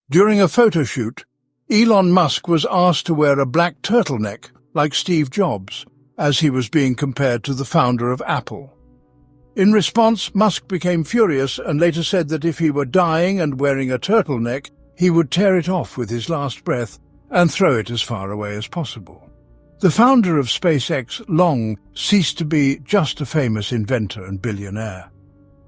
During a photo shoot, Elon Musk was asked to wear a black turtleneck like Steve Jobs, as he was being compared to the founder of Apple. In response, Musk became furious and later said that if he were dying and wearing a turtleneck, he would tear it off with his last breath and throw it as far away as possible. The founder of SpaceX long ceased to be just a famous inventor and billionaire.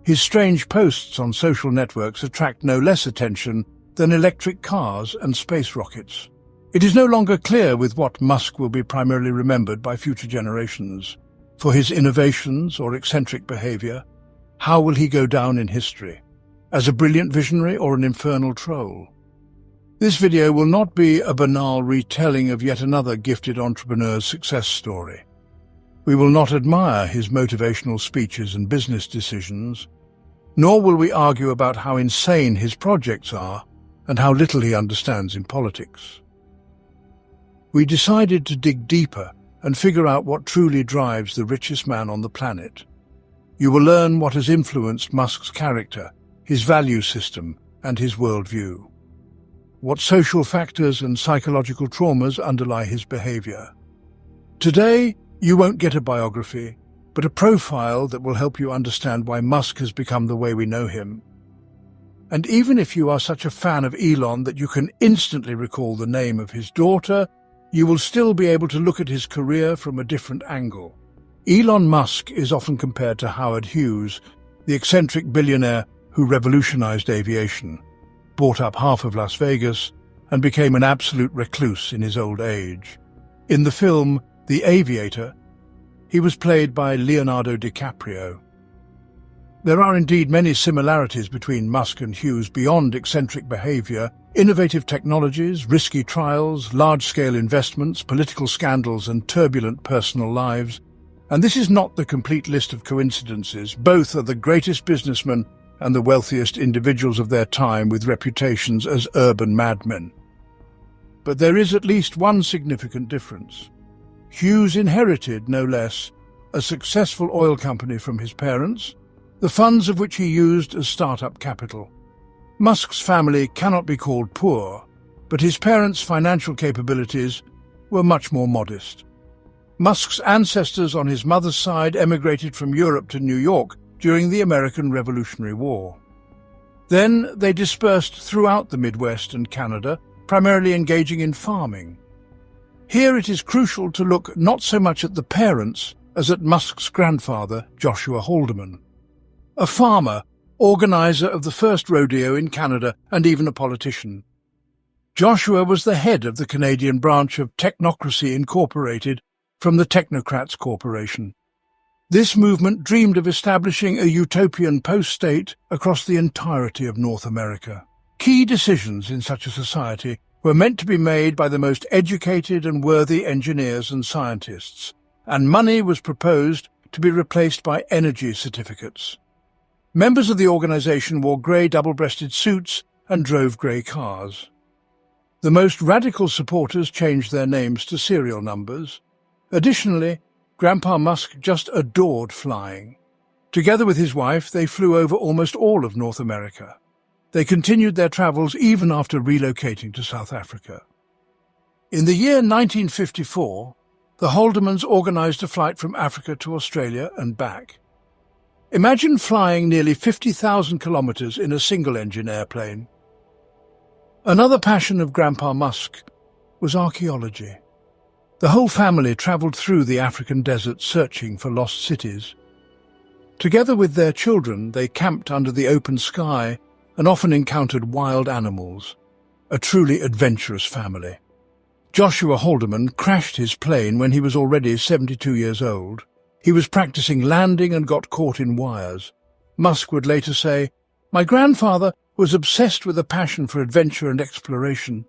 His strange posts on social networks attract no less attention than electric cars and space rockets. It is no longer clear with what Musk will be primarily remembered by future generations. For his innovations or eccentric behavior, how will he go down in history? As a brilliant visionary or an infernal troll? This video will not be a banal retelling of yet another gifted entrepreneur's success story. We will not admire his motivational speeches and business decisions, nor will we argue about how insane his projects are and how little he understands in politics. We decided to dig deeper and figure out what truly drives the richest man on the planet. You will learn what has influenced Musk's character, his value system, and his worldview. What social factors and psychological traumas underlie his behavior. Today, you won't get a biography, but a profile that will help you understand why Musk has become the way we know him. And even if you are such a fan of Elon that you can instantly recall the name of his daughter, you will still be able to look at his career from a different angle. Elon Musk is often compared to Howard Hughes, the eccentric billionaire who revolutionized aviation, bought up half of Las Vegas, and became an absolute recluse in his old age. In the film The Aviator, he was played by Leonardo DiCaprio. There are indeed many similarities between Musk and Hughes beyond eccentric behavior, innovative technologies, risky trials, large-scale investments, political scandals, and turbulent personal lives. And this is not the complete list of coincidences. Both are the greatest businessmen and the wealthiest individuals of their time with reputations as urban madmen. But there is at least one significant difference. Hughes inherited, no less, a successful oil company from his parents, the funds of which he used as startup capital. Musk's family cannot be called poor, but his parents' financial capabilities were much more modest. Musk's ancestors on his mother's side emigrated from Europe to New York during the American Revolutionary War. Then they dispersed throughout the Midwest and Canada, primarily engaging in farming. Here it is crucial to look not so much at the parents as at Musk's grandfather, Joshua Haldeman. A farmer, organizer of the first rodeo in Canada, and even a politician. Joshua was the head of the Canadian branch of Technocracy Incorporated from the Technocrats Corporation. This movement dreamed of establishing a utopian post-state across the entirety of North America. Key decisions in such a society were meant to be made by the most educated and worthy engineers and scientists, and money was proposed to be replaced by energy certificates. Members of the organization wore grey double-breasted suits and drove grey cars. The most radical supporters changed their names to serial numbers. Additionally, Grandpa Musk just adored flying. Together with his wife, they flew over almost all of North America. They continued their travels even after relocating to South Africa. In the year 1954, the Haldemans organized a flight from Africa to Australia and back. Imagine flying nearly 50,000 kilometers in a single-engine airplane. Another passion of Grandpa Musk was archaeology. The whole family traveled through the African desert searching for lost cities. Together with their children, they camped under the open sky and often encountered wild animals. A truly adventurous family. Joshua Haldeman crashed his plane when he was already 72 years old. He was practicing landing and got caught in wires. Musk would later say, "My grandfather was obsessed with a passion for adventure and exploration.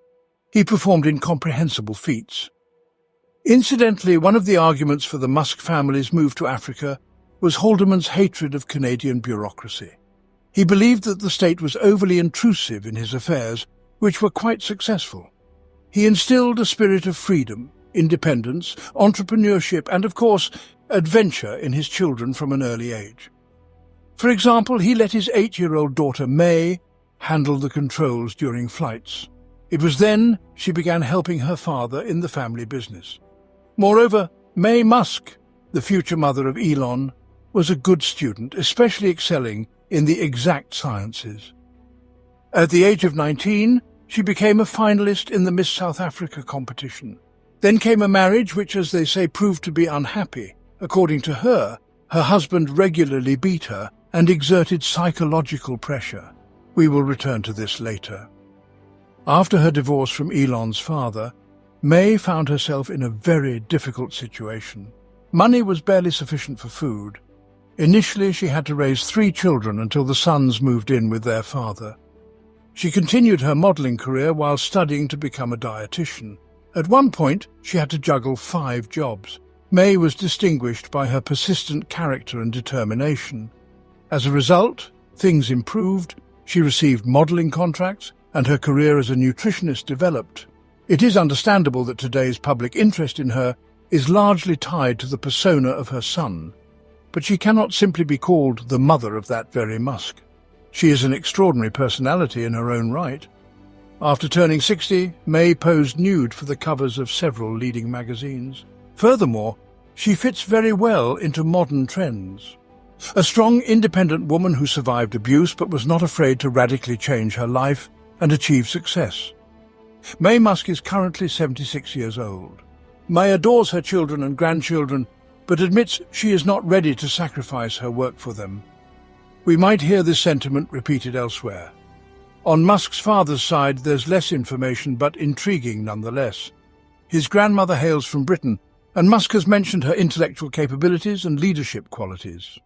He performed incomprehensible feats." Incidentally, one of the arguments for the Musk family's move to Africa was Haldeman's hatred of Canadian bureaucracy. He believed that the state was overly intrusive in his affairs, which were quite successful. He instilled a spirit of freedom, independence, entrepreneurship, and, of course, adventure in his children from an early age. For example, he let his 8-year-old daughter May handled the controls during flights. It was then she began helping her father in the family business. Moreover, May Musk, the future mother of Elon, was a good student, especially excelling in the exact sciences. At the age of 19, she became a finalist in the Miss South Africa competition. Then came a marriage which, as they say, proved to be unhappy. According to her, her husband regularly beat her and exerted psychological pressure. We will return to this later. After her divorce from Elon's father, May found herself in a very difficult situation. Money was barely sufficient for food. Initially, she had to raise 3 children until the sons moved in with their father. She continued her modeling career while studying to become a dietitian. At one point, she had to juggle 5 jobs. May was distinguished by her persistent character and determination. As a result, things improved, she received modeling contracts, and her career as a nutritionist developed. It is understandable that today's public interest in her is largely tied to the persona of her son, but she cannot simply be called the mother of that very Musk. She is an extraordinary personality in her own right. After turning 60, May posed nude for the covers of several leading magazines. Furthermore, she fits very well into modern trends. A strong, independent woman who survived abuse but was not afraid to radically change her life and achieve success. May Musk is currently 76 years old. May adores her children and grandchildren, but admits she is not ready to sacrifice her work for them. We might hear this sentiment repeated elsewhere. On Musk's father's side, there's less information, but intriguing nonetheless. His grandmother hails from Britain, and Musk has mentioned her intellectual capabilities and leadership qualities.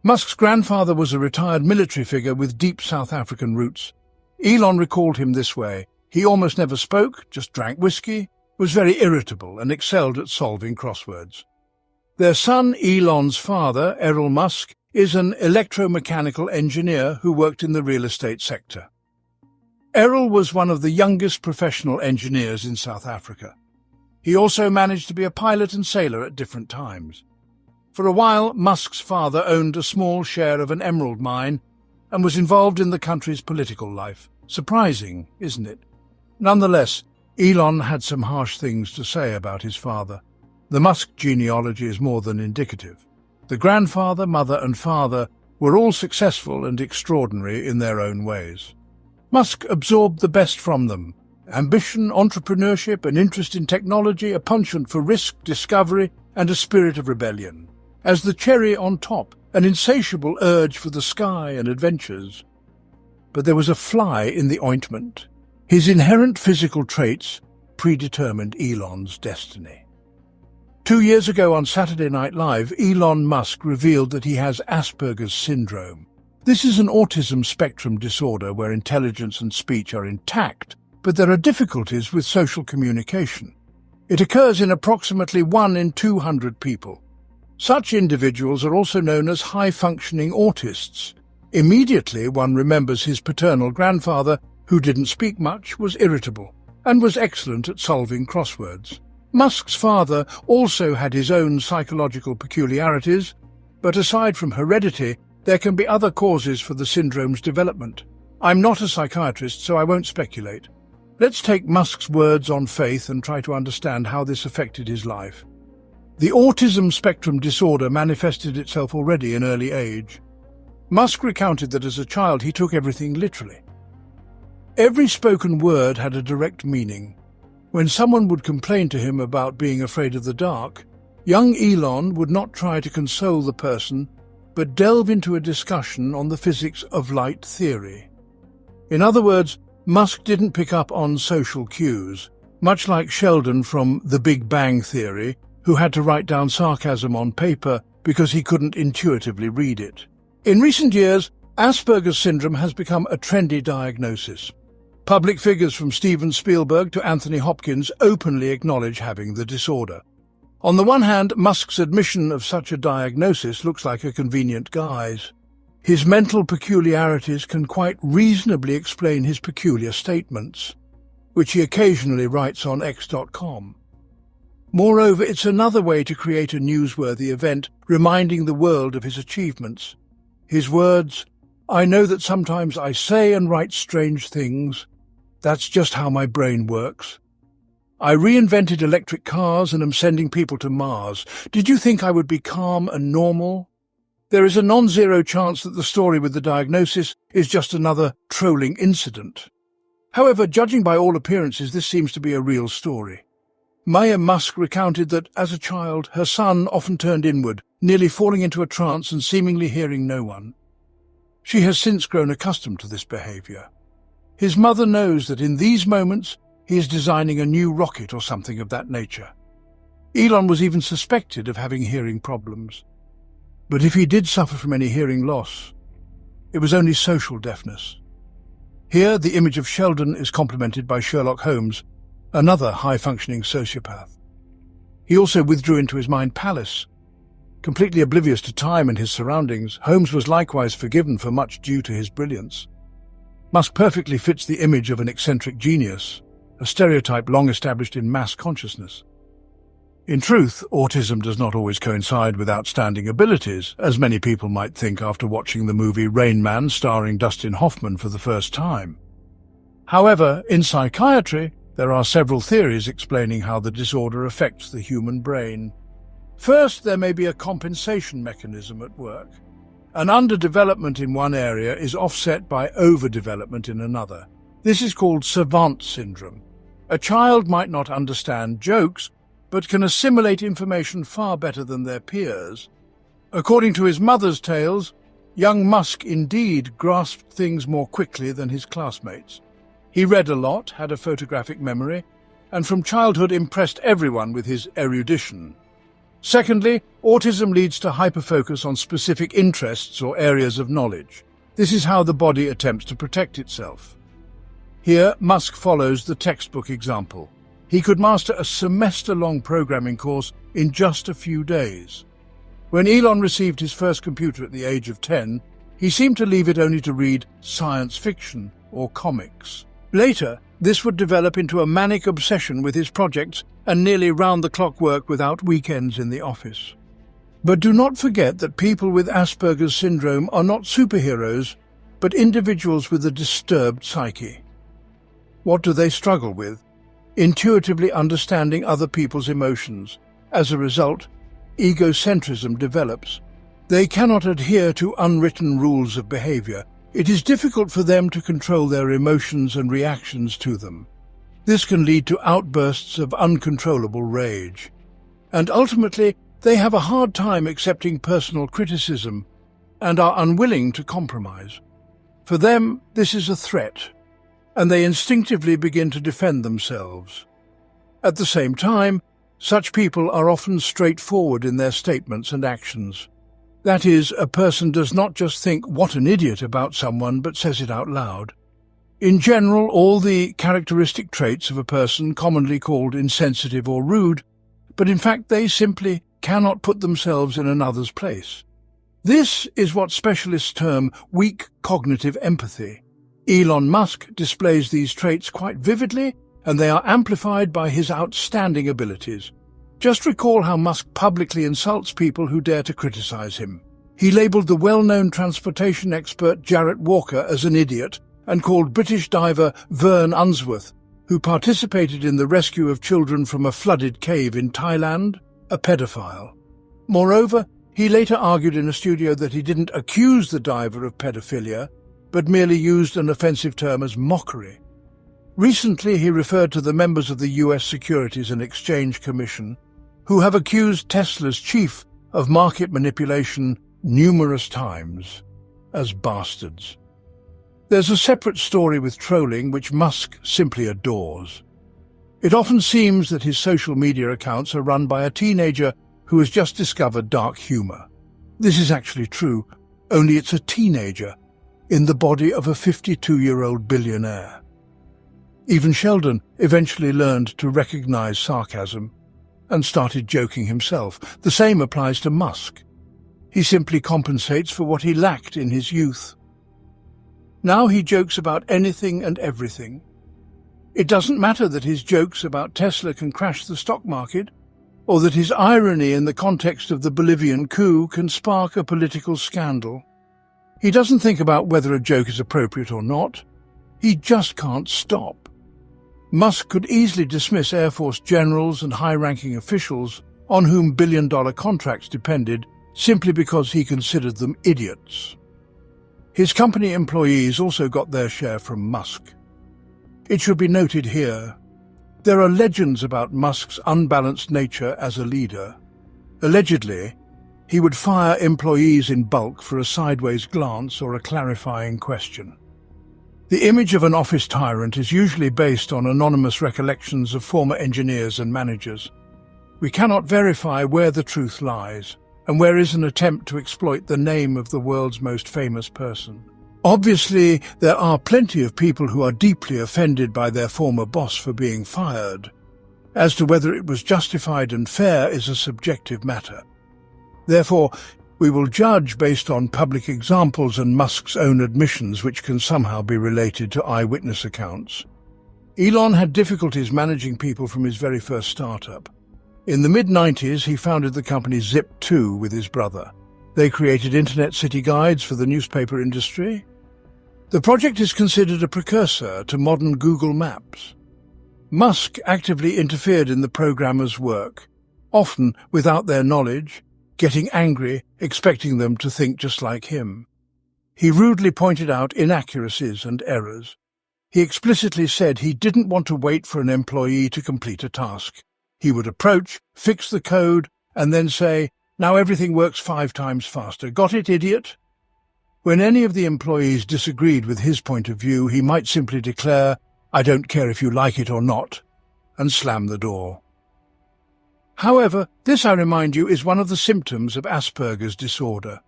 Musk's grandfather was a retired military figure with deep South African roots. Elon recalled him this way: he almost never spoke, just drank whiskey, was very irritable, and excelled at solving crosswords. Their son, Elon's father, Elon Musk, is an electromechanical engineer who worked in the real estate sector. Errol was one of the youngest professional engineers in South Africa. He also managed to be a pilot and sailor at different times. For a while, Musk's father owned a small share of an emerald mine and was involved in the country's political life. Surprising, isn't it? Nonetheless, Elon had some harsh things to say about his father. The Musk genealogy is more than indicative. The grandfather, mother and father were all successful and extraordinary in their own ways. Musk absorbed the best from them: ambition, entrepreneurship, an interest in technology, a penchant for risk, discovery, and a spirit of rebellion. As the cherry on top, an insatiable urge for the sky and adventures. But there was a fly in the ointment. His inherent physical traits predetermined Elon's destiny. 2 years ago on Saturday Night Live, Elon Musk revealed that he has Asperger's syndrome. This is an autism spectrum disorder where intelligence and speech are intact, but there are difficulties with social communication. It occurs in approximately 1 in 200 people. Such individuals are also known as high-functioning autists. Immediately one remembers his paternal grandfather, who didn't speak much, was irritable, and was excellent at solving crosswords. Musk's father also had his own psychological peculiarities, but aside from heredity, there can be other causes for the syndrome's development. I'm not a psychiatrist, so I won't speculate. Let's take Musk's words on faith and try to understand how this affected his life. The autism spectrum disorder manifested itself already in early age. Musk recounted that as a child he took everything literally. Every spoken word had a direct meaning. When someone would complain to him about being afraid of the dark, young Elon would not try to console the person, but delve into a discussion on the physics of light theory. In other words, Musk didn't pick up on social cues, much like Sheldon from The Big Bang Theory, who had to write down sarcasm on paper because he couldn't intuitively read it. In recent years, Asperger's syndrome has become a trendy diagnosis. Public figures from Steven Spielberg to Anthony Hopkins openly acknowledge having the disorder. On the one hand, Musk's admission of such a diagnosis looks like a convenient guise. His mental peculiarities can quite reasonably explain his peculiar statements, which he occasionally writes on X.com. Moreover, it's another way to create a newsworthy event, reminding the world of his achievements. His words, I know that sometimes I say and write strange things. That's just how my brain works. I reinvented electric cars and am sending people to Mars. Did you think I would be calm and normal? There is a non-zero chance that the story with the diagnosis is just another trolling incident. However, judging by all appearances, this seems to be a real story. Maya Musk recounted that, as a child, her son often turned inward, nearly falling into a trance and seemingly hearing no one. She has since grown accustomed to this behaviour. His mother knows that in these moments he is designing a new rocket or something of that nature. Elon was even suspected of having hearing problems. But if he did suffer from any hearing loss, it was only social deafness. Here, the image of Sheldon is complemented by Sherlock Holmes, another high-functioning sociopath. He also withdrew into his mind palace. Completely oblivious to time and his surroundings, Holmes was likewise forgiven for much due to his brilliance. Musk perfectly fits the image of an eccentric genius, a stereotype long established in mass consciousness. In truth, autism does not always coincide with outstanding abilities, as many people might think after watching the movie Rain Man starring Dustin Hoffman for the first time. However, in psychiatry, there are several theories explaining how the disorder affects the human brain. First, there may be a compensation mechanism at work. An underdevelopment in one area is offset by overdevelopment in another. This is called savant syndrome. A child might not understand jokes, but can assimilate information far better than their peers. According to his mother's tales, young Musk indeed grasped things more quickly than his classmates. He read a lot, had a photographic memory, and from childhood impressed everyone with his erudition. Secondly, autism leads to hyperfocus on specific interests or areas of knowledge. This is how the body attempts to protect itself. Here, Musk follows the textbook example. He could master a semester-long programming course in just a few days. When Elon received his first computer at the age of 10, he seemed to leave it only to read science fiction or comics. Later, this would develop into a manic obsession with his projects and nearly round-the-clock work without weekends in the office. But do not forget that people with Asperger's syndrome are not superheroes, but individuals with a disturbed psyche. What do they struggle with? Intuitively understanding other people's emotions. As a result, egocentrism develops. They cannot adhere to unwritten rules of behavior. It is difficult for them to control their emotions and reactions to them. This can lead to outbursts of uncontrollable rage. And ultimately, they have a hard time accepting personal criticism and are unwilling to compromise. For them, this is a threat, and they instinctively begin to defend themselves. At the same time, such people are often straightforward in their statements and actions. That is, a person does not just think "what an idiot" about someone, but says it out loud. In general, all the characteristic traits of a person commonly called insensitive or rude, but in fact they simply cannot put themselves in another's place. This is what specialists term weak cognitive empathy. Elon Musk displays these traits quite vividly, and they are amplified by his outstanding abilities. Just recall how Musk publicly insults people who dare to criticize him. He labelled the well-known transportation expert Jarrett Walker as an idiot and called British diver Vern Unsworth, who participated in the rescue of children from a flooded cave in Thailand, a pedophile. Moreover, he later argued in a studio that he didn't accuse the diver of pedophilia, but merely used an offensive term as mockery. Recently, he referred to the members of the US Securities and Exchange Commission, who have accused Tesla's chief of market manipulation numerous times, as bastards. There's a separate story with trolling which Musk simply adores. It often seems that his social media accounts are run by a teenager who has just discovered dark humor. This is actually true, only it's a teenager in the body of a 52-year-old billionaire. Even Sheldon eventually learned to recognize sarcasm and started joking himself. The same applies to Musk. He simply compensates for what he lacked in his youth. Now he jokes about anything and everything. It doesn't matter that his jokes about Tesla can crash the stock market, or that his irony in the context of the Bolivian coup can spark a political scandal. He doesn't think about whether a joke is appropriate or not. He just can't stop. Musk could easily dismiss Air Force generals and high-ranking officials on whom billion-dollar contracts depended simply because he considered them idiots. His company employees also got their share from Musk. It should be noted here, there are legends about Musk's unbalanced nature as a leader. Allegedly, he would fire employees in bulk for a sideways glance or a clarifying question. The image of an office tyrant is usually based on anonymous recollections of former engineers and managers. We cannot verify where the truth lies, and where is an attempt to exploit the name of the world's most famous person. Obviously, there are plenty of people who are deeply offended by their former boss for being fired. As to whether it was justified and fair is a subjective matter. Therefore, we will judge based on public examples and Musk's own admissions, which can somehow be related to eyewitness accounts. Elon had difficulties managing people from his very first startup. In the mid-90s, he founded the company Zip2 with his brother. They created internet city guides for the newspaper industry. The project is considered a precursor to modern Google Maps. Musk actively interfered in the programmers' work, often without their knowledge, getting angry, expecting them to think just like him. He rudely pointed out inaccuracies and errors. He explicitly said he didn't want to wait for an employee to complete a task. He would approach, fix the code, and then say, "Now everything works 5 times faster. Got it, idiot?" When any of the employees disagreed with his point of view, he might simply declare, "I don't care if you like it or not," and slam the door. However, this, I remind you, is one of the symptoms of Asperger's disorder.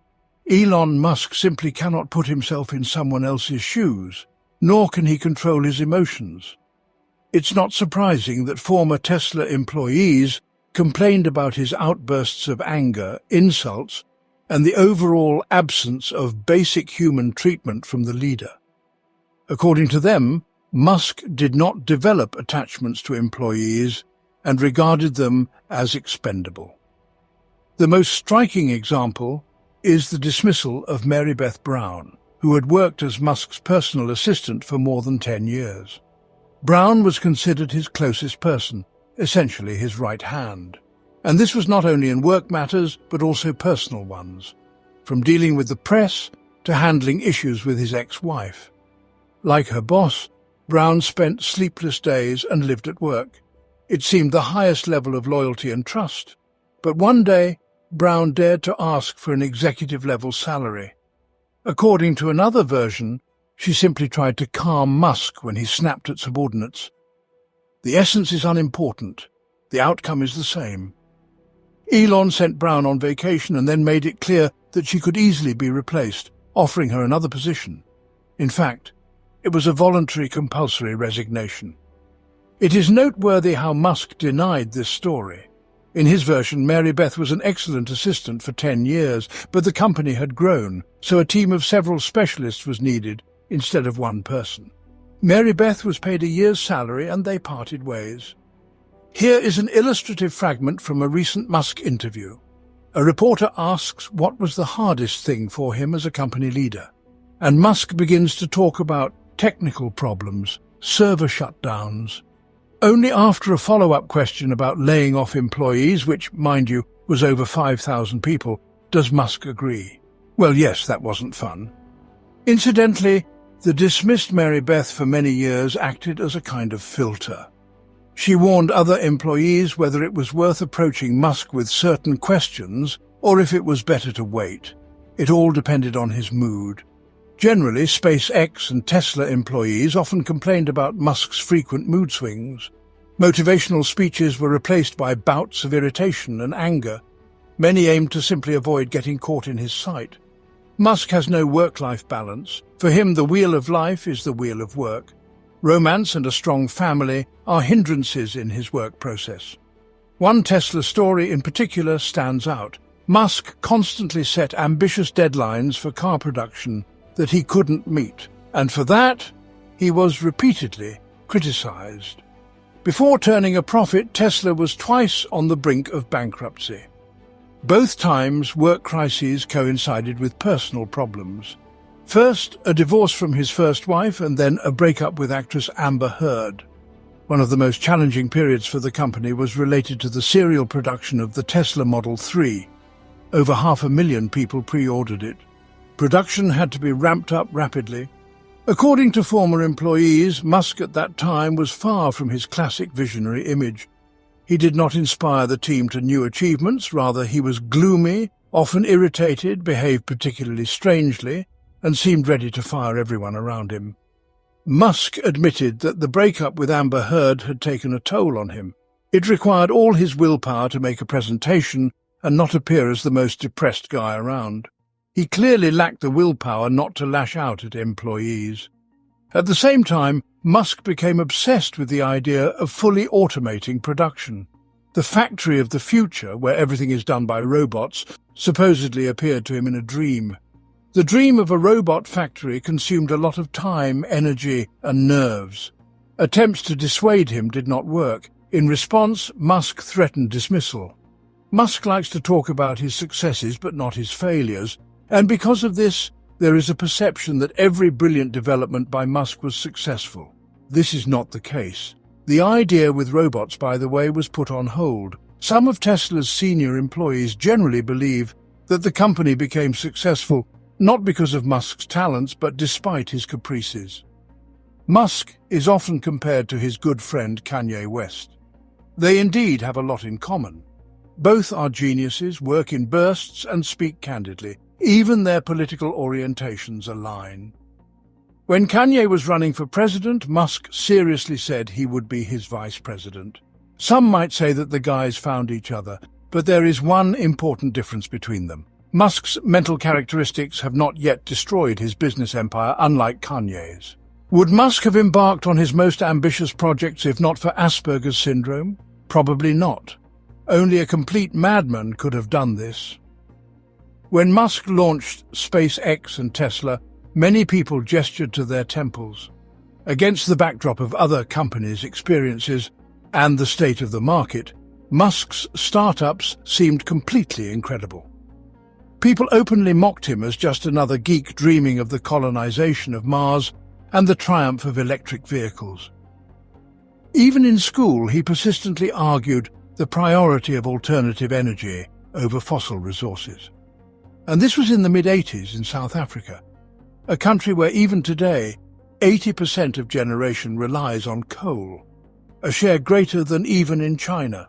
Elon Musk simply cannot put himself in someone else's shoes, nor can he control his emotions. It's not surprising that former Tesla employees complained about his outbursts of anger, insults, and the overall absence of basic human treatment from the leader. According to them, Musk did not develop attachments to employees and regarded them as expendable. The most striking example is the dismissal of Mary Beth Brown, who had worked as Musk's personal assistant for more than 10 years. Brown was considered his closest person, essentially his right hand. And this was not only in work matters, but also personal ones, from dealing with the press to handling issues with his ex-wife. Like her boss, Brown spent sleepless days and lived at work. It seemed the highest level of loyalty and trust. But one day, Brown dared to ask for an executive-level salary. According to another version, she simply tried to calm Musk when he snapped at subordinates. The essence is unimportant. The outcome is the same. Elon sent Brown on vacation and then made it clear that she could easily be replaced, offering her another position. In fact, it was a voluntary compulsory resignation. It is noteworthy how Musk denied this story. In his version, Mary Beth was an excellent assistant for 10 years, but the company had grown, so a team of several specialists was needed instead of one person. Mary Beth was paid a year's salary and they parted ways. Here is an illustrative fragment from a recent Musk interview. A reporter asks what was the hardest thing for him as a company leader, and Musk begins to talk about technical problems, server shutdowns. Only after a follow-up question about laying off employees, which, mind you, was over 5,000 people, does Musk agree. Well, yes, that wasn't fun. Incidentally, the dismissed Mary Beth for many years acted as a kind of filter. She warned other employees whether it was worth approaching Musk with certain questions or if it was better to wait. It all depended on his mood. Generally, SpaceX and Tesla employees often complained about Musk's frequent mood swings. Motivational speeches were replaced by bouts of irritation and anger. Many aimed to simply avoid getting caught in his sight. Musk has no work-life balance. For him, the wheel of life is the wheel of work. Romance and a strong family are hindrances in his work process. One Tesla story in particular stands out. Musk constantly set ambitious deadlines for car production that he couldn't meet, and for that, he was repeatedly criticized. Before turning a profit, Tesla was twice on the brink of bankruptcy. Both times, work crises coincided with personal problems. First, a divorce from his first wife, and then a breakup with actress Amber Heard. One of the most challenging periods for the company was related to the serial production of the Tesla Model 3. Over 500,000 people pre-ordered it. Production had to be ramped up rapidly. According to former employees, Musk at that time was far from his classic visionary image. He did not inspire the team to new achievements, rather he was gloomy, often irritated, behaved particularly strangely, and seemed ready to fire everyone around him. Musk admitted that the breakup with Amber Heard had taken a toll on him. It required all his willpower to make a presentation and not appear as the most depressed guy around. He clearly lacked the willpower not to lash out at employees. At the same time, Musk became obsessed with the idea of fully automating production. The factory of the future, where everything is done by robots, supposedly appeared to him in a dream. The dream of a robot factory consumed a lot of time, energy, and nerves. Attempts to dissuade him did not work. In response, Musk threatened dismissal. Musk likes to talk about his successes but not his failures, and because of this, there is a perception that every brilliant development by Musk was successful. This is not the case. The idea with robots, by the way, was put on hold. Some of Tesla's senior employees generally believe that the company became successful not because of Musk's talents, but despite his caprices. Musk is often compared to his good friend Kanye West. They indeed have a lot in common. Both are geniuses, work in bursts, and speak candidly. Even their political orientations align. When Kanye was running for president, Musk seriously said he would be his vice president. Some might say that the guys found each other, but there is one important difference between them. Musk's mental characteristics have not yet destroyed his business empire, unlike Kanye's. Would Musk have embarked on his most ambitious projects if not for Asperger's syndrome? Probably not. Only a complete madman could have done this. When Musk launched SpaceX and Tesla, many people gestured to their temples. Against the backdrop of other companies' experiences and the state of the market, Musk's startups seemed completely incredible. People openly mocked him as just another geek dreaming of the colonization of Mars and the triumph of electric vehicles. Even in school, he persistently argued the priority of alternative energy over fossil resources. And this was in the mid-80s in South Africa, a country where even today 80% of generation relies on coal, a share greater than even in China.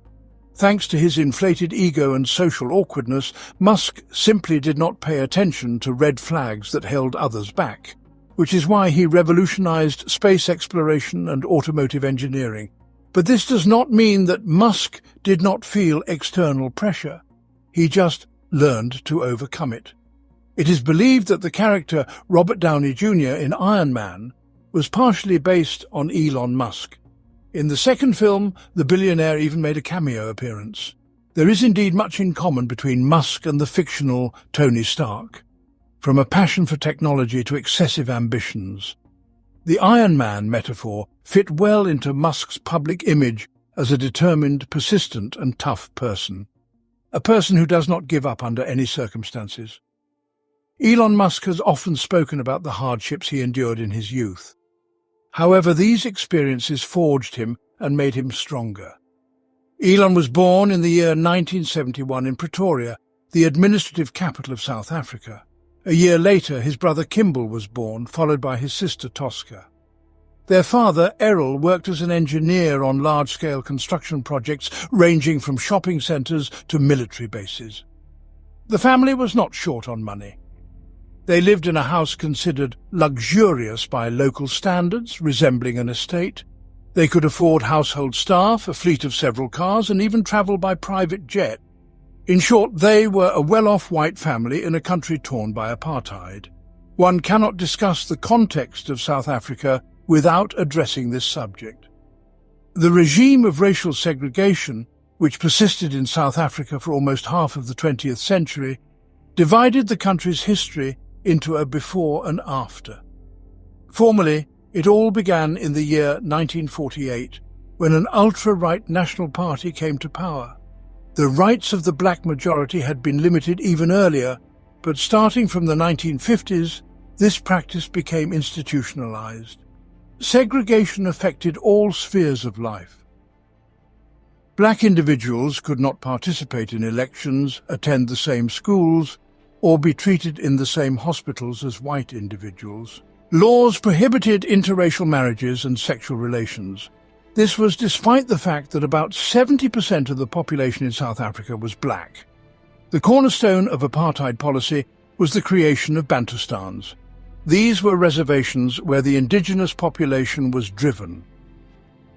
Thanks to his inflated ego and social awkwardness, Musk simply did not pay attention to red flags that held others back, which is why he revolutionized space exploration and automotive engineering. But this does not mean that Musk did not feel external pressure. He just learned to overcome it. It is believed that the character Robert Downey Jr. in Iron Man was partially based on Elon Musk. In the second film, the billionaire even made a cameo appearance. There is indeed much in common between Musk and the fictional Tony Stark, from a passion for technology to excessive ambitions. The Iron Man metaphor fit well into Musk's public image as a determined, persistent and tough person. A person who does not give up under any circumstances. Elon Musk has often spoken about the hardships he endured in his youth. However, these experiences forged him and made him stronger. Elon was born in the year 1971 in Pretoria, the administrative capital of South Africa. A year later, his brother Kimball was born, followed by his sister Tosca. Their father, Errol, worked as an engineer on large-scale construction projects ranging from shopping centres to military bases. The family was not short on money. They lived in a house considered luxurious by local standards, resembling an estate. They could afford household staff, a fleet of several cars, and even travel by private jet. In short, they were a well-off white family in a country torn by apartheid. One cannot discuss the context of South Africa without addressing this subject. The regime of racial segregation, which persisted in South Africa for almost half of the 20th century, divided the country's history into a before and after. Formally, it all began in the year 1948, when an ultra-right National Party came to power. The rights of the black majority had been limited even earlier, but starting from the 1950s, This practice became institutionalized. Segregation affected all spheres of life. Black individuals could not participate in elections, attend the same schools, or be treated in the same hospitals as white individuals. Laws prohibited interracial marriages and sexual relations. This was despite the fact that about 70% of the population in South Africa was black. The cornerstone of apartheid policy was the creation of Bantustans. These were reservations where the indigenous population was driven.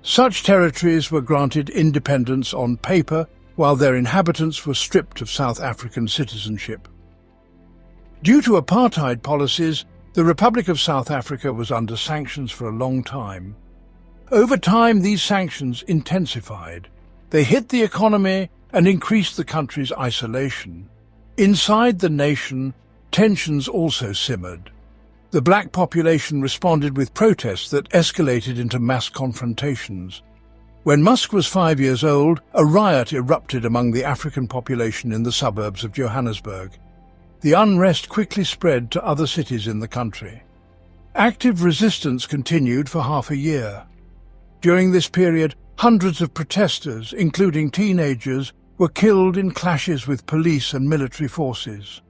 Such territories were granted independence on paper, while their inhabitants were stripped of South African citizenship. Due to apartheid policies, the Republic of South Africa was under sanctions for a long time. Over time, these sanctions intensified. They hit the economy and increased the country's isolation. Inside the nation, tensions also simmered. The black population responded with protests that escalated into mass confrontations. When Musk was 5 years old, a riot erupted among the African population in the suburbs of Johannesburg. The unrest quickly spread to other cities in the country. Active resistance continued for half a year. During this period, hundreds of protesters, including teenagers, were killed in clashes with police and military forces.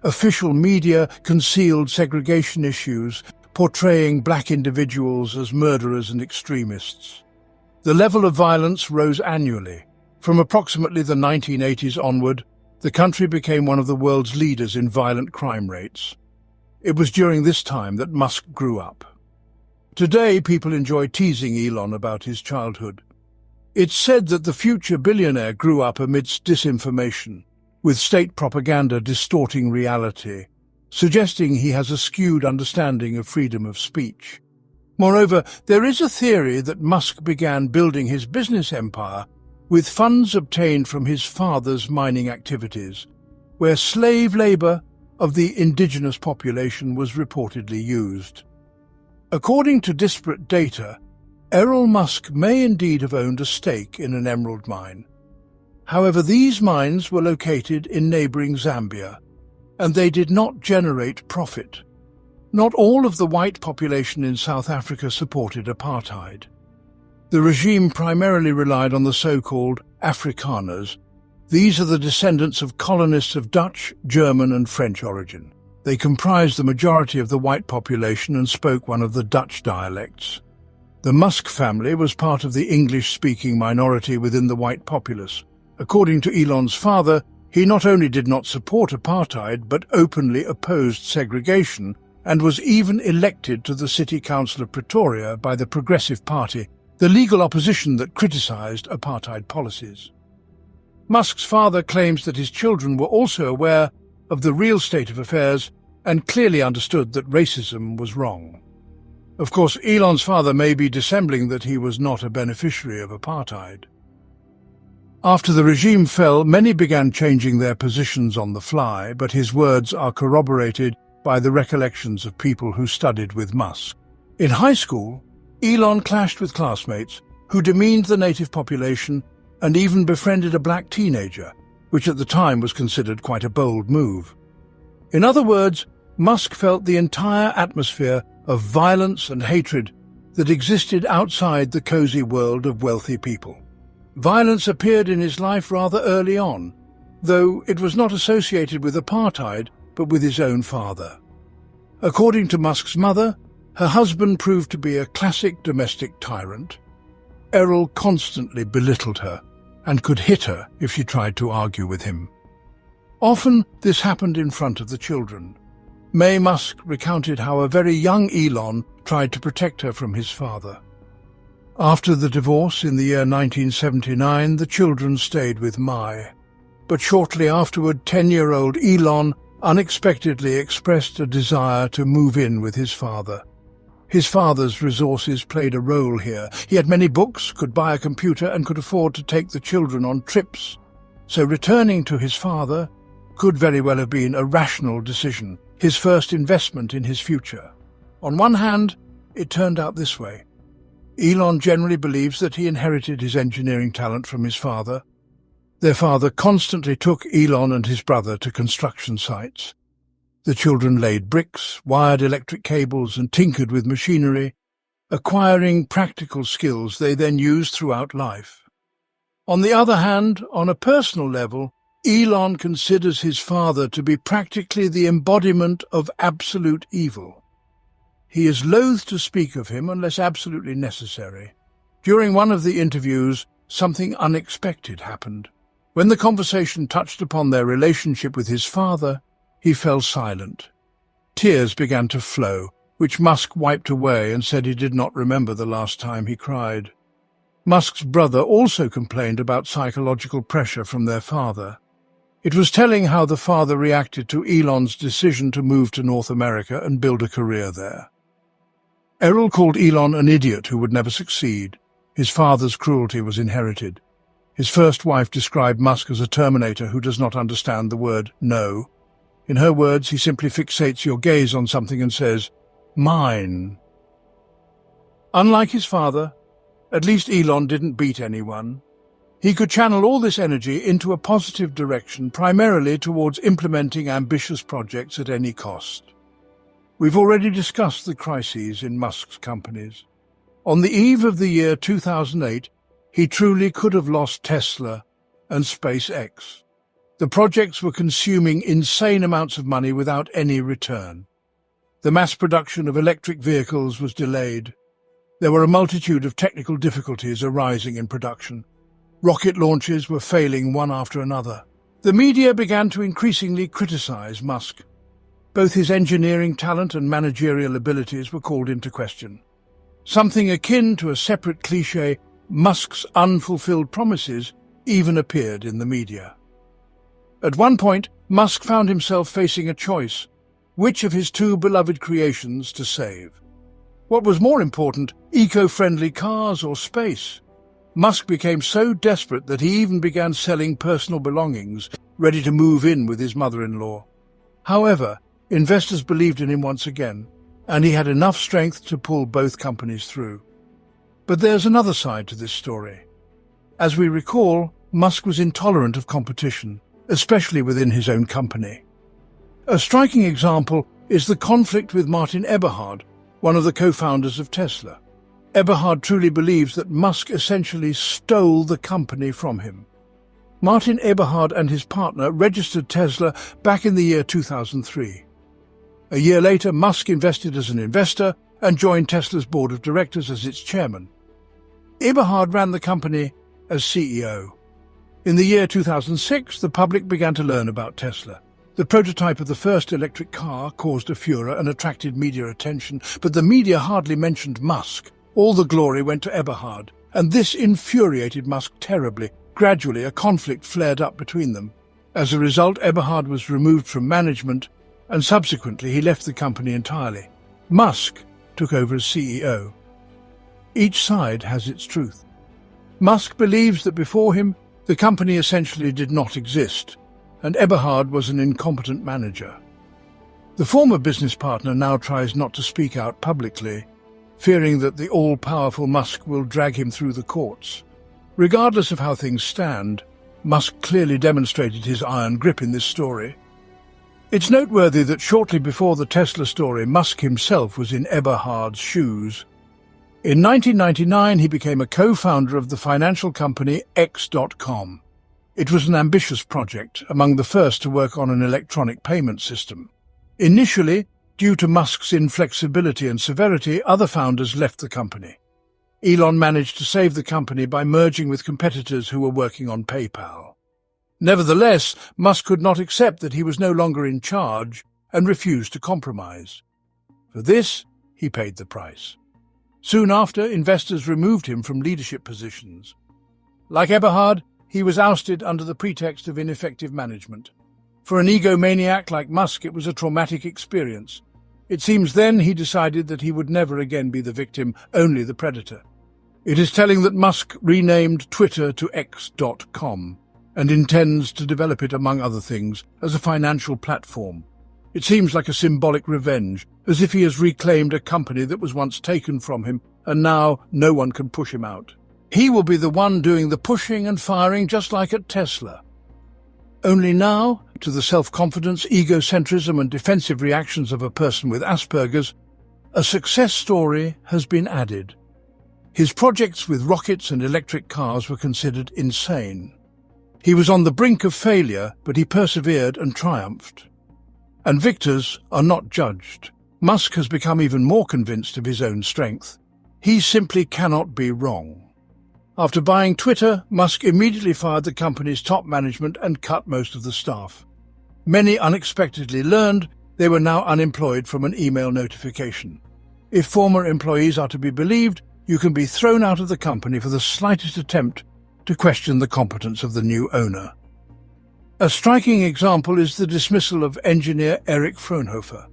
Official media concealed segregation issues, portraying black individuals as murderers and extremists. The level of violence rose annually. From approximately the 1980s onward, the country became one of the world's leaders in violent crime rates. It was during this time that Musk grew up. Today, people enjoy teasing Elon about his childhood. It's said that the future billionaire grew up amidst disinformation, with state propaganda distorting reality, suggesting he has a skewed understanding of freedom of speech. Moreover, there is a theory that Musk began building his business empire with funds obtained from his father's mining activities, where slave labor of the indigenous population was reportedly used. According to disparate data, Elon Musk may indeed have owned a stake in an emerald mine. However, these mines were located in neighboring Zambia, and they did not generate profit. Not all of the white population in South Africa supported apartheid. The regime primarily relied on the so-called Afrikaners. These are the descendants of colonists of Dutch, German and French origin. They comprised the majority of the white population and spoke one of the Dutch dialects. The Musk family was part of the English-speaking minority within the white populace. According to Elon's father, he not only did not support apartheid, but openly opposed segregation and was even elected to the City Council of Pretoria by the Progressive Party, the legal opposition that criticized apartheid policies. Musk's father claims that his children were also aware of the real state of affairs and clearly understood that racism was wrong. Of course, Elon's father may be dissembling that he was not a beneficiary of apartheid. After the regime fell, many began changing their positions on the fly, but his words are corroborated by the recollections of people who studied with Musk. In high school, Elon clashed with classmates who demeaned the native population and even befriended a black teenager, which at the time was considered quite a bold move. In other words, Musk felt the entire atmosphere of violence and hatred that existed outside the cozy world of wealthy people. Violence appeared in his life rather early on, though it was not associated with apartheid, but with his own father. According to Musk's mother, her husband proved to be a classic domestic tyrant. Errol constantly belittled her and could hit her if she tried to argue with him. Often this happened in front of the children. May Musk recounted how a very young Elon tried to protect her from his father. After the divorce in the year 1979, the children stayed with Mai. But shortly afterward, 10-year-old Elon unexpectedly expressed a desire to move in with his father. His father's resources played a role here. He had many books, could buy a computer, and could afford to take the children on trips. So returning to his father could very well have been a rational decision, his first investment in his future. On one hand, it turned out this way. Elon generally believes that he inherited his engineering talent from his father. Their father constantly took Elon and his brother to construction sites. The children laid bricks, wired electric cables, and tinkered with machinery, acquiring practical skills they then used throughout life. On the other hand, on a personal level, Elon considers his father to be practically the embodiment of absolute evil. He is loath to speak of him unless absolutely necessary. During one of the interviews, something unexpected happened. When the conversation touched upon their relationship with his father, he fell silent. Tears began to flow, which Musk wiped away and said he did not remember the last time he cried. Musk's brother also complained about psychological pressure from their father. It was telling how the father reacted to Elon's decision to move to North America and build a career there. Errol called Elon an idiot who would never succeed. His father's cruelty was inherited. His first wife described Musk as a Terminator who does not understand the word no. In her words, he simply fixates your gaze on something and says, "Mine." Unlike his father, at least Elon didn't beat anyone. He could channel all this energy into a positive direction, primarily towards implementing ambitious projects at any cost. We've already discussed the crises in Musk's companies. On the eve of the year 2008, he truly could have lost Tesla and SpaceX. The projects were consuming insane amounts of money without any return. The mass production of electric vehicles was delayed. There were a multitude of technical difficulties arising in production. Rocket launches were failing one after another. The media began to increasingly criticize Musk. Both his engineering talent and managerial abilities were called into question. Something akin to a separate cliché, Musk's unfulfilled promises, even appeared in the media. At one point, Musk found himself facing a choice: which of his two beloved creations to save? What was more important, eco-friendly cars or space? Musk became so desperate that he even began selling personal belongings, ready to move in with his mother-in-law. However, investors believed in him once again, and he had enough strength to pull both companies through. But there's another side to this story. As we recall, Musk was intolerant of competition, especially within his own company. A striking example is the conflict with Martin Eberhard, one of the co-founders of Tesla. Eberhard truly believes that Musk essentially stole the company from him. Martin Eberhard and his partner registered Tesla back in the year 2003. A year later, Musk invested as an investor and joined Tesla's board of directors as its chairman. Eberhard ran the company as CEO. In the year 2006, the public began to learn about Tesla. The prototype of the first electric car caused a furor and attracted media attention, but the media hardly mentioned Musk. All the glory went to Eberhard, and this infuriated Musk terribly. Gradually, a conflict flared up between them. As a result, Eberhard was removed from management, and subsequently he left the company entirely. Musk took over as CEO. Each side has its truth. Musk believes that before him, the company essentially did not exist, and Eberhard was an incompetent manager. The former business partner now tries not to speak out publicly, fearing that the all-powerful Musk will drag him through the courts. Regardless of how things stand, Musk clearly demonstrated his iron grip in this story. It's noteworthy that shortly before the Tesla story, Musk himself was in Eberhard's shoes. In 1999, he became a co-founder of the financial company X.com. It was an ambitious project, among the first to work on an electronic payment system. Initially, due to Musk's inflexibility and severity, other founders left the company. Elon managed to save the company by merging with competitors who were working on PayPal. Nevertheless, Musk could not accept that he was no longer in charge and refused to compromise. For this, he paid the price. Soon after, investors removed him from leadership positions. Like Eberhard, he was ousted under the pretext of ineffective management. For an egomaniac like Musk, it was a traumatic experience. It seems then he decided that he would never again be the victim, only the predator. It is telling that Musk renamed Twitter to X.com and intends to develop it, among other things, as a financial platform. It seems like a symbolic revenge, as if he has reclaimed a company that was once taken from him, and now no one can push him out. He will be the one doing the pushing and firing, just like at Tesla. Only now, to the self-confidence, egocentrism and defensive reactions of a person with Asperger's, a success story has been added. His projects with rockets and electric cars were considered insane. He was on the brink of failure, but he persevered and triumphed. And victors are not judged. Musk has become even more convinced of his own strength. He simply cannot be wrong. After buying Twitter, Musk immediately fired the company's top management and cut most of the staff. Many unexpectedly learned they were now unemployed from an email notification. If former employees are to be believed, you can be thrown out of the company for the slightest attempt to question the competence of the new owner. A striking example is the dismissal of engineer Erich Fraunhofer.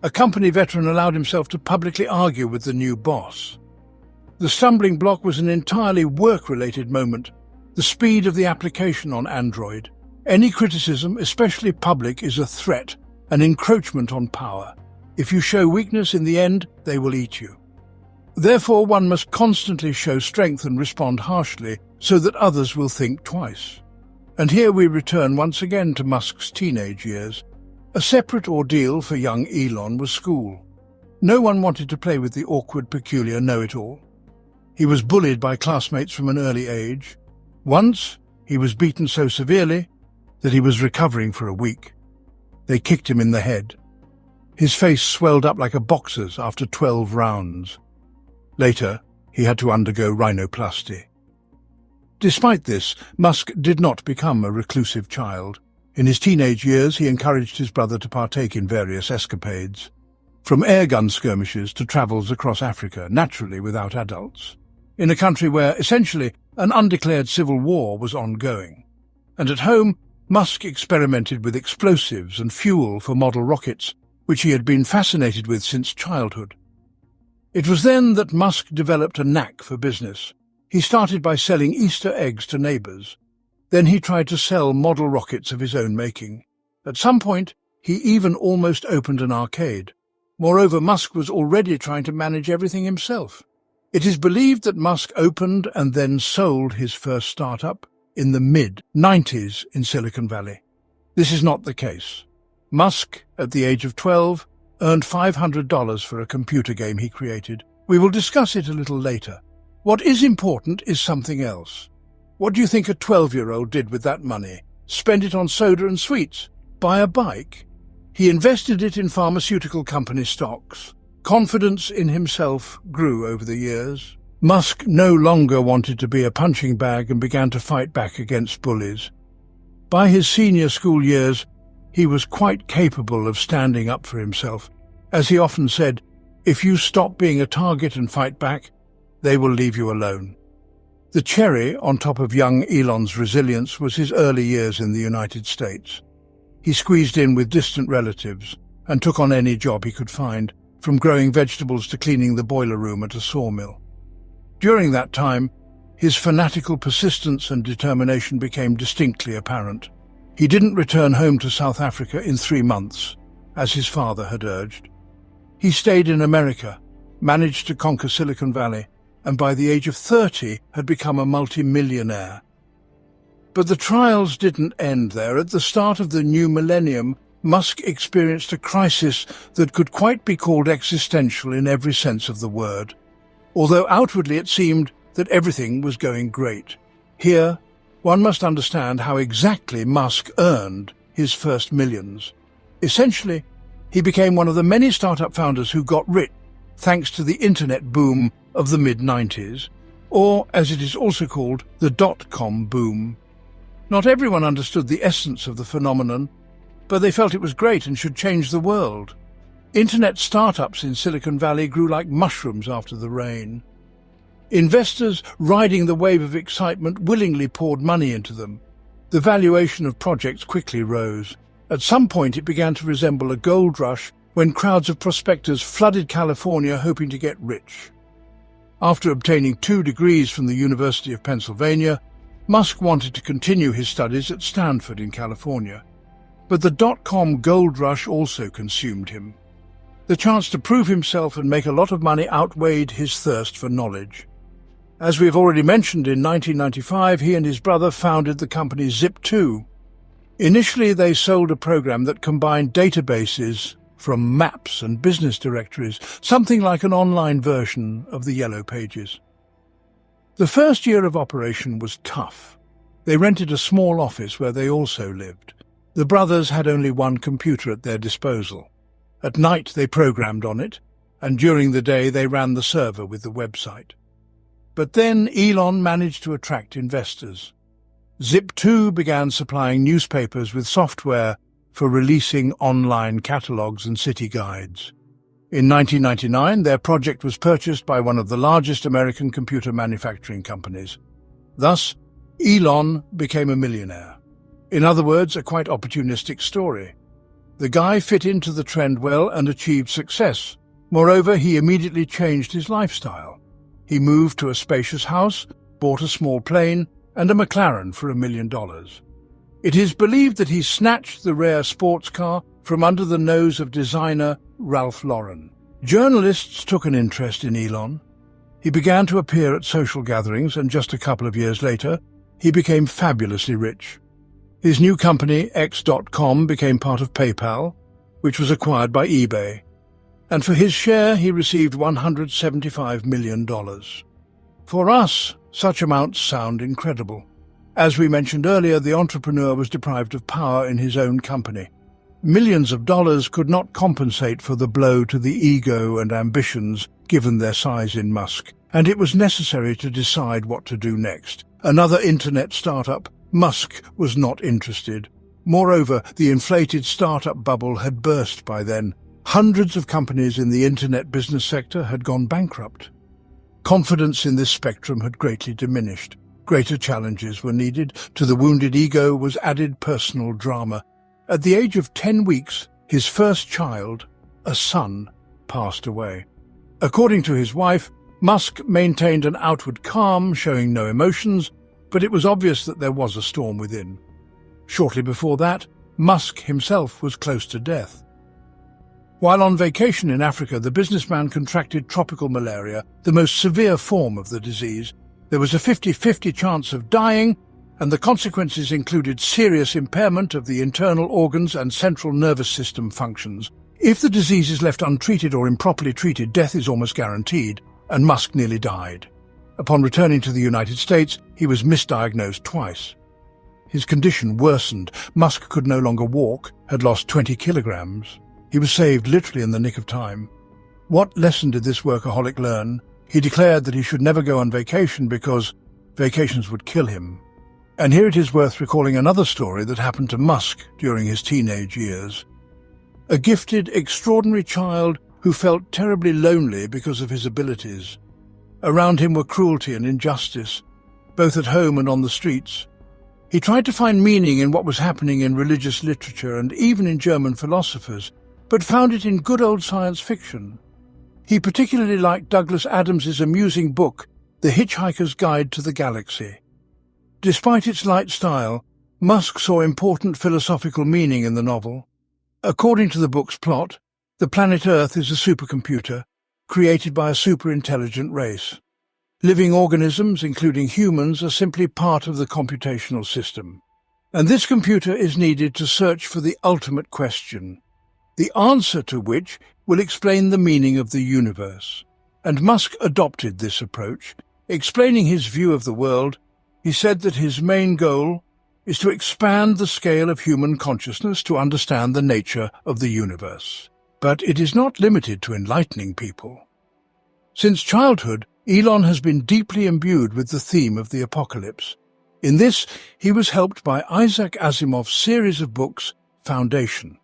A company veteran allowed himself to publicly argue with the new boss. The stumbling block was an entirely work-related moment, the speed of the application on Android. Any criticism, especially public, is a threat, an encroachment on power. If you show weakness, in the end, they will eat you. Therefore, one must constantly show strength and respond harshly so that others will think twice. And here we return once again to Musk's teenage years. A separate ordeal for young Elon was school. No one wanted to play with the awkward, peculiar know-it-all. He was bullied by classmates from an early age. Once, he was beaten so severely that he was recovering for a week. They kicked him in the head. His face swelled up like a boxer's after 12 rounds. Later, he had to undergo rhinoplasty. Despite this, Musk did not become a reclusive child. In his teenage years, he encouraged his brother to partake in various escapades, from airgun skirmishes to travels across Africa, naturally without adults, in a country where, essentially, an undeclared civil war was ongoing. And at home, Musk experimented with explosives and fuel for model rockets, which he had been fascinated with since childhood. It was then that Musk developed a knack for business. He started by selling Easter eggs to neighbors. Then he tried to sell model rockets of his own making. At some point, he even almost opened an arcade. Moreover, Musk was already trying to manage everything himself. It is believed that Musk opened and then sold his first startup in the mid-90s in Silicon Valley. This is not the case. Musk, at the age of 12, earned $500 for a computer game he created. We will discuss it a little later. What is important is something else. What do you think a 12-year-old did with that money? Spend it on soda and sweets? Buy a bike? He invested it in pharmaceutical company stocks. Confidence in himself grew over the years. Musk no longer wanted to be a punching bag and began to fight back against bullies. By his senior school years, he was quite capable of standing up for himself. As he often said, if you stop being a target and fight back, they will leave you alone. The cherry on top of young Elon's resilience was his early years in the United States. He squeezed in with distant relatives and took on any job he could find, from growing vegetables to cleaning the boiler room at a sawmill. During that time, his fanatical persistence and determination became distinctly apparent. He didn't return home to South Africa in 3 months, as his father had urged. He stayed in America, managed to conquer Silicon Valley, and by the age of 30 had become a multi-millionaire. But the trials didn't end there. At the start of the new millennium, Musk experienced a crisis that could quite be called existential in every sense of the word. Although outwardly it seemed that everything was going great. Here, one must understand how exactly Musk earned his first millions. Essentially, he became one of the many startup founders who got rich thanks to the internet boom of the mid-90s, or, as it is also called, the dot-com boom. Not everyone understood the essence of the phenomenon, but they felt it was great and should change the world. Internet startups in Silicon Valley grew like mushrooms after the rain. Investors riding the wave of excitement willingly poured money into them. The valuation of projects quickly rose. At some point it began to resemble a gold rush when crowds of prospectors flooded California hoping to get rich. After obtaining 2 degrees from the University of Pennsylvania, Musk wanted to continue his studies at Stanford in California. But the dot-com gold rush also consumed him. The chance to prove himself and make a lot of money outweighed his thirst for knowledge. As we have already mentioned, in 1995 he and his brother founded the company Zip2. Initially, they sold a program that combined databases from maps and business directories, something like an online version of the Yellow Pages. The first year of operation was tough. They rented a small office where they also lived. The brothers had only one computer at their disposal. At night they programmed on it, and during the day they ran the server with the website. But then Elon managed to attract investors. Zip2 began supplying newspapers with software for releasing online catalogues and city guides. In 1999, their project was purchased by one of the largest American computer manufacturing companies. Thus, Elon became a millionaire. In other words, a quite opportunistic story. The guy fit into the trend well and achieved success. Moreover, he immediately changed his lifestyle. He moved to a spacious house, bought a small plane, and a McLaren for $1 million. It is believed that he snatched the rare sports car from under the nose of designer Ralph Lauren. Journalists took an interest in Elon. He began to appear at social gatherings, and just a couple of years later, he became fabulously rich. His new company, X.com, became part of PayPal, which was acquired by eBay, and for his share he received $175 million. For us, such amounts sound incredible. As we mentioned earlier, the entrepreneur was deprived of power in his own company. Millions of dollars could not compensate for the blow to the ego and ambitions given their size in Musk, and it was necessary to decide what to do next. Another internet startup, Musk was not interested. Moreover, the inflated startup bubble had burst by then. Hundreds of companies in the internet business sector had gone bankrupt. Confidence in this spectrum had greatly diminished. Greater challenges were needed. To the wounded ego was added personal drama. At the age of 10 weeks, his first child, a son, passed away. According to his wife, Musk maintained an outward calm, showing no emotions, but it was obvious that there was a storm within. Shortly before that, Musk himself was close to death. While on vacation in Africa, the businessman contracted tropical malaria, the most severe form of the disease. There was a 50-50 chance of dying, and the consequences included serious impairment of the internal organs and central nervous system functions. If the disease is left untreated or improperly treated, death is almost guaranteed, and Musk nearly died. Upon returning to the United States, he was misdiagnosed twice. His condition worsened. Musk could no longer walk, had lost 20 kilograms. He was saved literally in the nick of time. What lesson did this workaholic learn? He declared that he should never go on vacation because vacations would kill him. And here it is worth recalling another story that happened to Musk during his teenage years. A gifted, extraordinary child who felt terribly lonely because of his abilities. Around him were cruelty and injustice, both at home and on the streets. He tried to find meaning in what was happening in religious literature and even in German philosophers, but found it in good old science fiction. He particularly liked Douglas Adams's amusing book, The Hitchhiker's Guide to the Galaxy. Despite its light style, Musk saw important philosophical meaning in the novel. According to the book's plot, the planet Earth is a supercomputer created by a superintelligent race. Living organisms, including humans, are simply part of the computational system. And this computer is needed to search for the ultimate question, the answer to which will explain the meaning of the universe. And Musk adopted this approach. Explaining his view of the world, he said that his main goal is to expand the scale of human consciousness to understand the nature of the universe. But it is not limited to enlightening people. Since childhood, Elon has been deeply imbued with the theme of the apocalypse. In this, he was helped by Isaac Asimov's series of books, Foundation.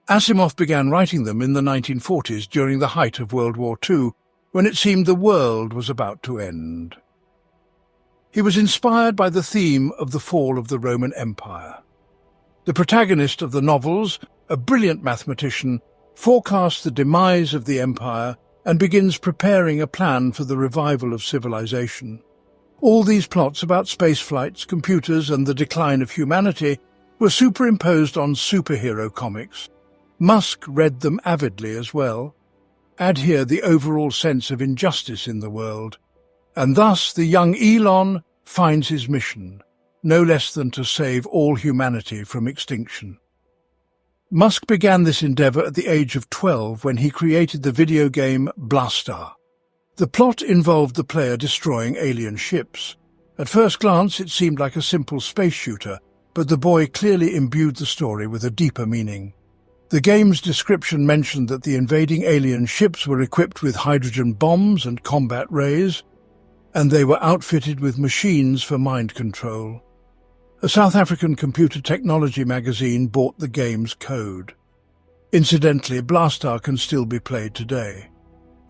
Asimov began writing them in the 1940s during the height of World War II, when it seemed the world was about to end. He was inspired by the theme of the fall of the Roman Empire. The protagonist of the novels, a brilliant mathematician, forecasts the demise of the empire and begins preparing a plan for the revival of civilization. All these plots about space flights, computers, and the decline of humanity were superimposed on superhero comics. Musk read them avidly as well. Add here the overall sense of injustice in the world. And thus the young Elon finds his mission, no less than to save all humanity from extinction. Musk began this endeavor at the age of 12 when he created the video game Blastar. The plot involved the player destroying alien ships. At first glance, it seemed like a simple space shooter, but the boy clearly imbued the story with a deeper meaning. The game's description mentioned that the invading alien ships were equipped with hydrogen bombs and combat rays, and they were outfitted with machines for mind control. A South African computer technology magazine bought the game's code. Incidentally, Blastar can still be played today.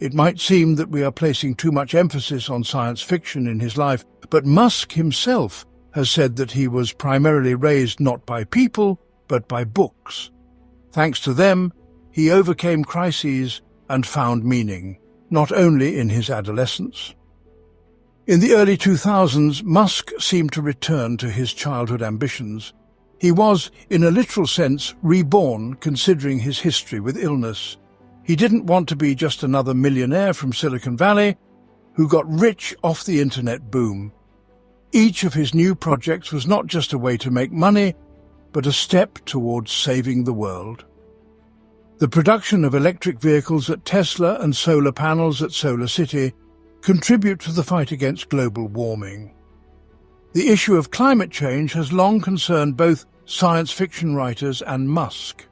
It might seem that we are placing too much emphasis on science fiction in his life, but Musk himself has said that he was primarily raised not by people, but by books. Thanks to them, he overcame crises and found meaning, not only in his adolescence. In the early 2000s, Musk seemed to return to his childhood ambitions. He was, in a literal sense, reborn, considering his history with illness. He didn't want to be just another millionaire from Silicon Valley who got rich off the internet boom. Each of his new projects was not just a way to make money, but a step towards saving the world. The production of electric vehicles at Tesla and solar panels at Solar City contribute to the fight against global warming. The issue of climate change has long concerned both science fiction writers and Musk.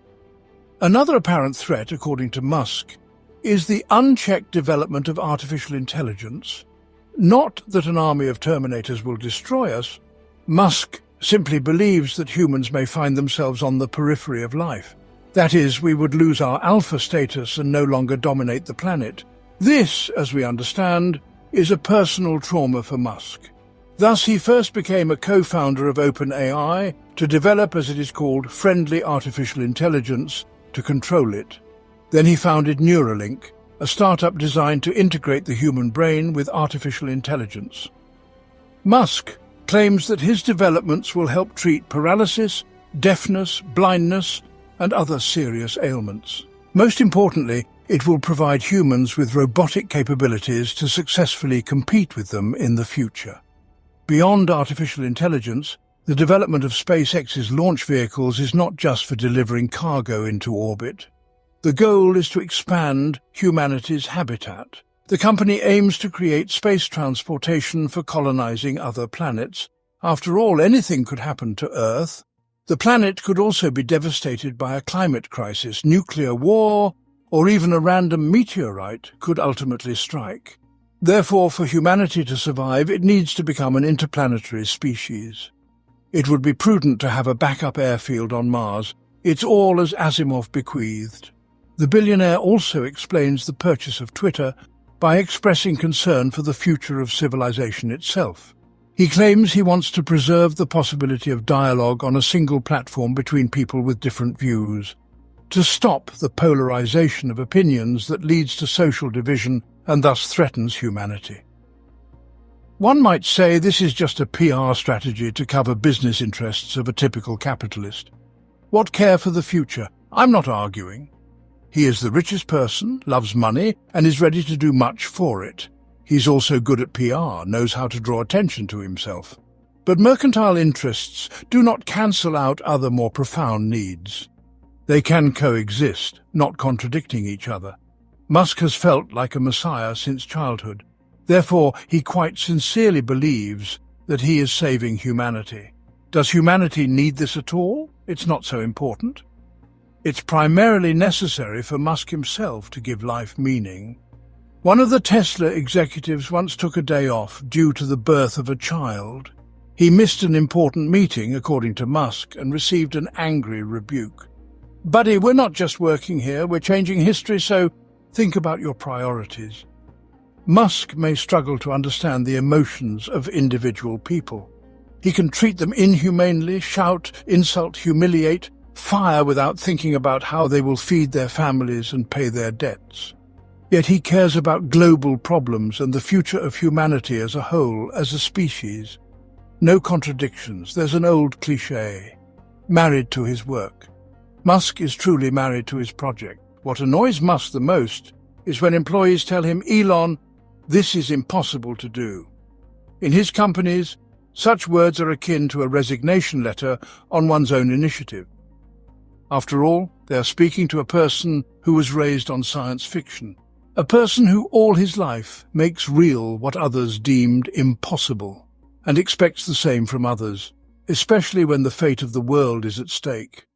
Another apparent threat, according to Musk, is the unchecked development of artificial intelligence. Not that an army of Terminators will destroy us. Musk simply believes that humans may find themselves on the periphery of life. That is, we would lose our alpha status and no longer dominate the planet. This, as we understand, is a personal trauma for Musk. Thus, he first became a co-founder of OpenAI to develop, as it is called, friendly artificial intelligence to control it. Then he founded Neuralink, a startup designed to integrate the human brain with artificial intelligence. Musk claims that his developments will help treat paralysis, deafness, blindness, and other serious ailments. Most importantly, it will provide humans with robotic capabilities to successfully compete with them in the future. Beyond artificial intelligence, the development of SpaceX's launch vehicles is not just for delivering cargo into orbit. The goal is to expand humanity's habitat. The company aims to create space transportation for colonizing other planets. After all, anything could happen to Earth. The planet could also be devastated by a climate crisis, nuclear war, or even a random meteorite could ultimately strike. Therefore, for humanity to survive, it needs to become an interplanetary species. It would be prudent to have a backup airfield on Mars. It's all as Asimov bequeathed. The billionaire also explains the purchase of Twitter by expressing concern for the future of civilization itself. He claims he wants to preserve the possibility of dialogue on a single platform between people with different views, to stop the polarization of opinions that leads to social division and thus threatens humanity. One might say this is just a PR strategy to cover business interests of a typical capitalist. What care for the future? I'm not arguing. He is the richest person, loves money, and is ready to do much for it. He's also good at PR, knows how to draw attention to himself. But mercantile interests do not cancel out other more profound needs. They can coexist, not contradicting each other. Musk has felt like a messiah since childhood. Therefore, he quite sincerely believes that he is saving humanity. Does humanity need this at all? It's not so important. It's primarily necessary for Musk himself to give life meaning. One of the Tesla executives once took a day off due to the birth of a child. He missed an important meeting, according to Musk, and received an angry rebuke. "Buddy, we're not just working here, we're changing history, so think about your priorities." Musk may struggle to understand the emotions of individual people. He can treat them inhumanely, shout, insult, humiliate, fire without thinking about how they will feed their families and pay their debts. Yet he cares about global problems and the future of humanity as a whole, as a species. No contradictions. There's an old cliché. Married to his work. Musk is truly married to his project. What annoys Musk the most is when employees tell him, "Elon, this is impossible to do." In his companies, Such words are akin to a resignation letter on one's own initiative. After all, they are speaking to a person who was raised on science fiction, a person who all his life makes real what others deemed impossible, and expects the same from others, especially when the fate of the world is at stake.